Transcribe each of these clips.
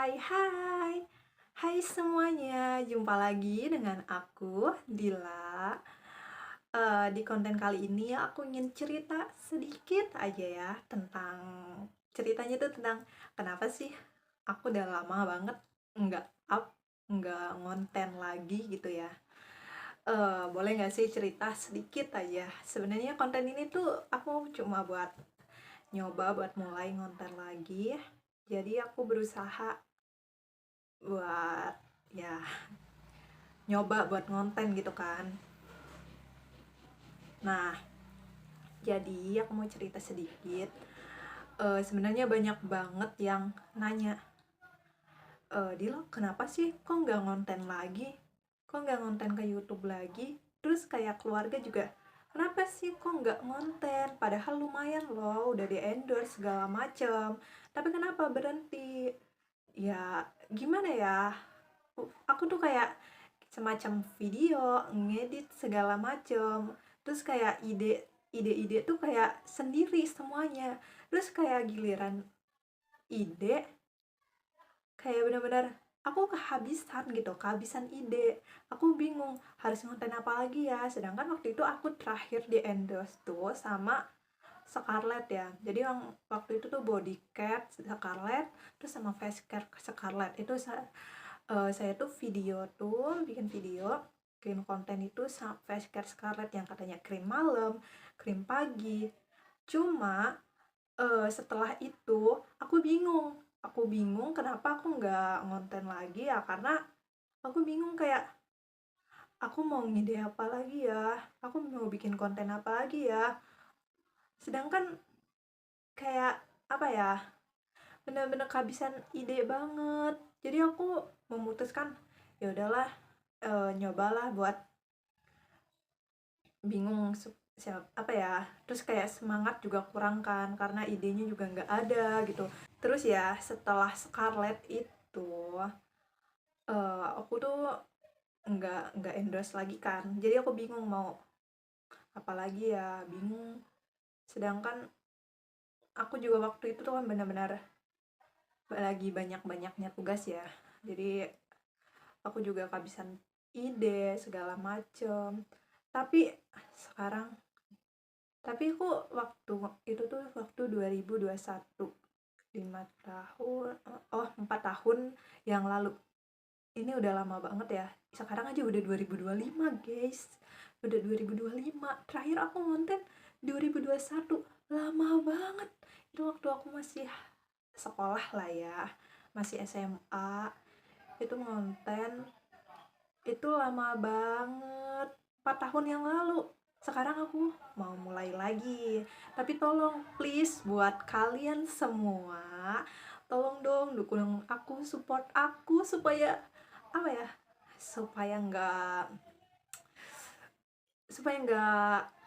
Hai. Hai semuanya, jumpa lagi dengan aku, Dila. Di konten kali ini aku ingin cerita sedikit aja ya tentang ceritanya tuh tentang kenapa sih aku udah lama banget nggak up, nggak ngonten lagi gitu ya. Boleh nggak sih cerita sedikit aja? Sebenarnya konten ini tuh aku cuma buat nyoba buat mulai ngonten lagi. Jadi aku berusaha buat ya nyoba buat ngonten gitu kan. Nah, jadi aku mau cerita sedikit. Sebenarnya banyak banget yang nanya, Dilo kenapa sih kok nggak ngonten lagi? Kok nggak ngonten ke YouTube lagi? Terus kayak keluarga juga, kenapa sih kok nggak ngonten? Padahal lumayan loh, udah di endorse segala macem. Tapi kenapa berhenti? Ya gimana ya? Aku tuh kayak semacam video, ngedit segala macem. Terus kayak ide-ide tuh kayak sendiri semuanya. Terus kayak giliran ide kayak benar-benar aku kehabisan ide. Aku bingung harus ngonten apa lagi ya. Sedangkan waktu itu aku terakhir di endorse tuh sama Scarlett ya. Jadi yang waktu itu tuh Bodycat Scarlett, terus sama face care Scarlett. Itu saya tuh bikin video krim konten itu sama face care Scarlett yang katanya krim malam, krim pagi. Cuma setelah itu aku bingung kenapa aku nggak ngonten lagi ya, karena aku bingung kayak aku mau ngide apa lagi ya, aku mau bikin konten apa lagi ya, sedangkan kayak apa ya, bener-bener kehabisan ide banget. Jadi aku memutuskan ya udahlah, nyobalah buat bingung apa ya, terus kayak semangat juga kurang kan karena idenya juga nggak ada gitu. Terus ya setelah Scarlett itu aku tuh nggak endorse lagi kan, jadi aku bingung mau apa lagi ya, bingung. Sedangkan aku juga waktu itu tuh kan benar-benar lagi banyak-banyaknya tugas ya, jadi aku juga kehabisan ide segala macem. Tapi sekarang aku waktu itu tuh waktu 2021, 5 tahun, oh 4 tahun yang lalu. Ini udah lama banget ya, sekarang aja udah 2025 guys, udah 2025. Terakhir aku ngonten 2021, lama banget. Itu waktu aku masih sekolah lah ya, masih SMA. Itu ngonten itu lama banget, 4 tahun yang lalu. Sekarang aku mau mulai lagi, tapi tolong please buat kalian semua, tolong dong dukung aku, support aku supaya apa ya, supaya nggak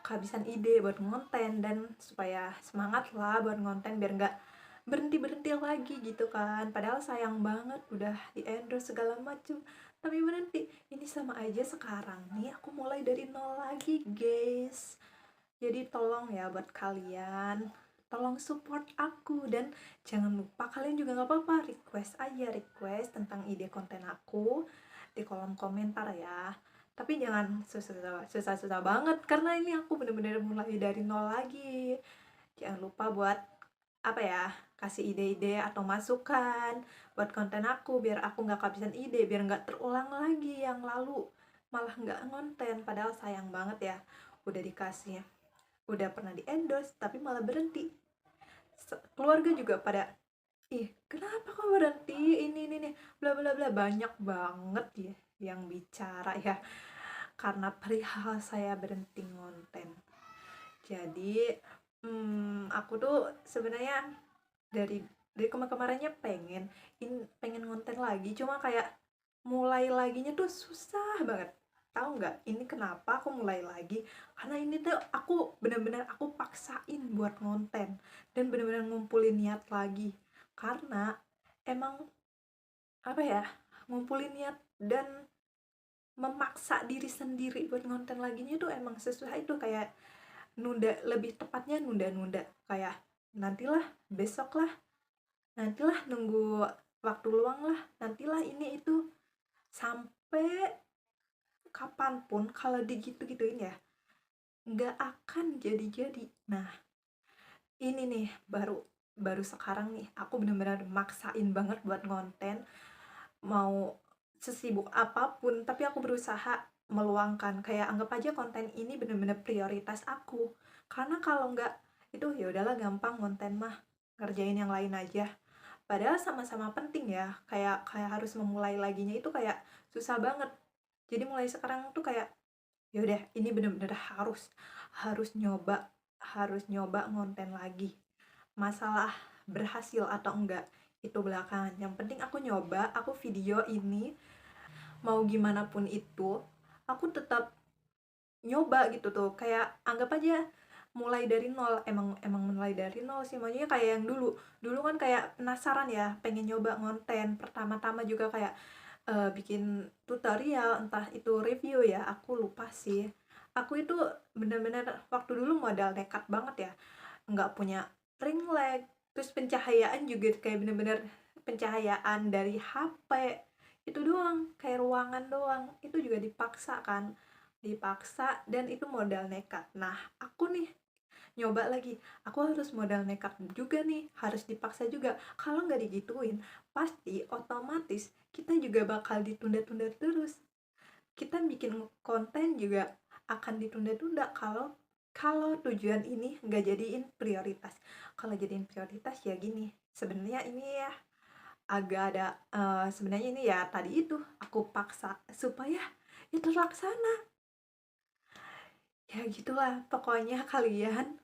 kehabisan ide buat ngonten, dan supaya semangat lah buat ngonten biar nggak berhenti lagi gitu kan. Padahal sayang banget udah di endorse segala macem tapi berhenti. Ini sama aja sekarang nih aku mulai dari nol lagi guys. Jadi tolong ya buat kalian, tolong support aku, dan jangan lupa kalian juga nggak apa-apa request tentang ide konten aku di kolom komentar ya. Tapi jangan susah-susah banget karena ini aku bener-bener mulai dari nol lagi. Jangan lupa buat apa ya, kasih ide-ide atau masukan buat konten aku biar aku nggak kehabisan ide, biar nggak terulang lagi yang lalu malah nggak ngonten. Padahal sayang banget ya, udah dikasih, udah pernah di endorse tapi malah berhenti. Keluarga juga pada, ih kenapa kok berhenti, ini nih bla bla bla, banyak banget ya yang bicara ya karena perihal saya berhenti ngonten. Jadi aku tuh sebenarnya dari kemarinnya pengen ngonten lagi, cuma kayak mulai laginya tuh susah banget. Tahu nggak ini kenapa aku mulai lagi? Karena ini tuh aku bener-bener aku paksain buat ngonten dan bener-bener ngumpulin niat lagi, karena emang apa ya, ngumpulin niat dan memaksa diri sendiri buat ngonten laginya tuh emang susah. Itu kayak nunda, lebih tepatnya nunda-nunda, kayak nantilah, besok lah, nantilah, nunggu waktu luang lah, nantilah ini itu, sampai kapanpun kalau digitu-gituin ya nggak akan jadi-jadi. Nah, ini nih baru baru sekarang nih aku bener-bener maksain banget buat ngonten, mau sesibuk apapun tapi aku berusaha meluangkan, kayak anggap aja konten ini bener-bener prioritas aku. Karena kalau nggak itu ya udahlah, gampang konten mah, ngerjain yang lain aja. Padahal sama-sama penting ya, kayak kayak harus memulai laginya itu kayak susah banget. Jadi mulai sekarang tuh kayak ya udah, ini bener-bener harus harus nyoba harus nyoba ngonten lagi. Masalah berhasil atau enggak itu belakangan, yang penting aku nyoba, aku video ini, mau gimana pun itu aku tetap nyoba gitu tuh. Kayak anggap aja mulai dari nol, emang emang mulai dari nol sih, maksudnya kayak yang dulu dulu kan kayak penasaran ya, pengen nyoba ngonten. Pertama-tama juga kayak bikin tutorial, entah itu review ya, aku lupa sih. Aku itu bener-bener waktu dulu modal nekat banget ya, nggak punya ring light, terus pencahayaan juga kayak bener-bener pencahayaan dari HP itu doang, kayak ruangan doang, itu juga dipaksa kan, dipaksa, dan itu modal nekat. Nah, aku nih nyoba lagi, aku harus modal nekat juga nih, harus dipaksa juga. Kalau nggak digituin pasti otomatis kita juga bakal ditunda-tunda terus, kita bikin konten juga akan ditunda-tunda kalau kalau tujuan ini nggak jadiin prioritas. Kalau jadiin prioritas ya gini, sebenarnya ini ya agak ada sebenarnya ini ya tadi itu aku paksa supaya ya terlaksana. Ya gitulah pokoknya, kalian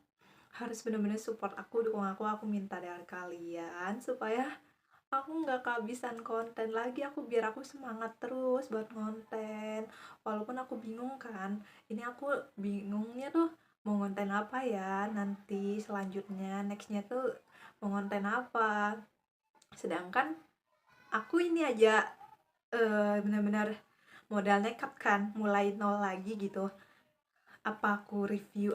harus bener-bener support aku, dukung aku minta dari kalian supaya aku nggak kehabisan konten lagi, aku biar aku semangat terus buat konten. Walaupun aku bingung kan, ini aku bingungnya tuh mau konten apa ya nanti selanjutnya, nextnya tuh mau konten apa. Sedangkan aku ini aja benar-benar modal nekat kan, mulai nol lagi gitu. Apa aku review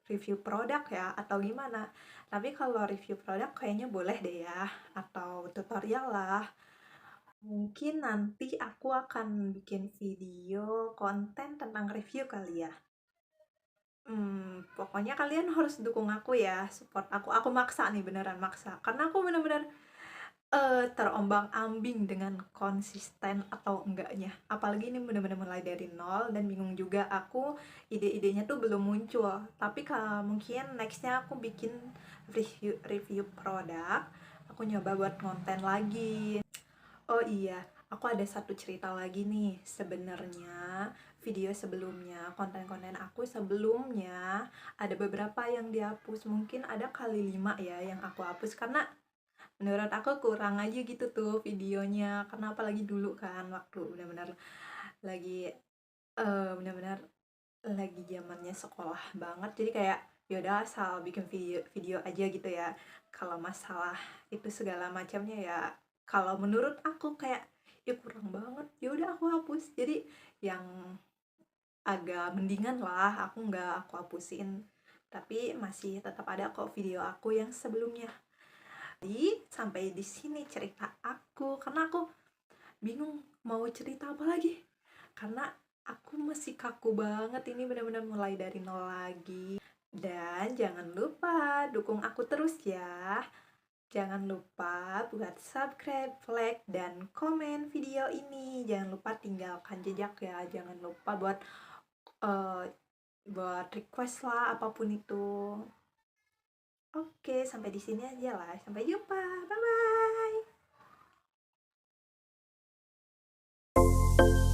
review produk ya atau gimana. Tapi kalau review produk kayaknya boleh deh ya, atau tutorial lah. Mungkin nanti aku akan bikin video konten tentang review kali ya. Pokoknya kalian harus dukung aku ya, support aku maksa nih, beneran maksa, karena aku bener-bener terombang-ambing dengan konsisten atau enggaknya. Apalagi ini bener-bener mulai dari nol dan bingung juga aku, ide-idenya tuh belum muncul. Tapi kalau mungkin nextnya aku bikin review review produk, aku nyoba buat konten lagi. Oh iya, aku ada satu cerita lagi nih. Sebenarnya video sebelumnya, konten-konten aku sebelumnya ada beberapa yang dihapus. Mungkin ada kali 5 ya yang aku hapus karena menurut aku kurang aja gitu tuh videonya. Karena apalagi dulu kan waktu benar-benar lagi benar-benar lagi zamannya sekolah banget. Jadi kayak yaudah asal bikin video aja gitu ya. Kalau masalah itu segala macamnya ya, kalau menurut aku kayak ya kurang banget, ya udah aku hapus. Jadi yang agak mendingan lah aku nggak aku hapusin, tapi masih tetap ada kok video aku yang sebelumnya. Jadi sampai di sini cerita aku, karena aku bingung mau cerita apa lagi, karena aku masih kaku banget, ini benar-benar mulai dari nol lagi. Dan jangan lupa dukung aku terus ya. Jangan lupa buat subscribe, like, dan komen video ini. Jangan lupa tinggalkan jejak ya. Jangan lupa uh, buat request lah apapun itu. Oke, sampai di sini aja lah. Sampai jumpa. Bye bye.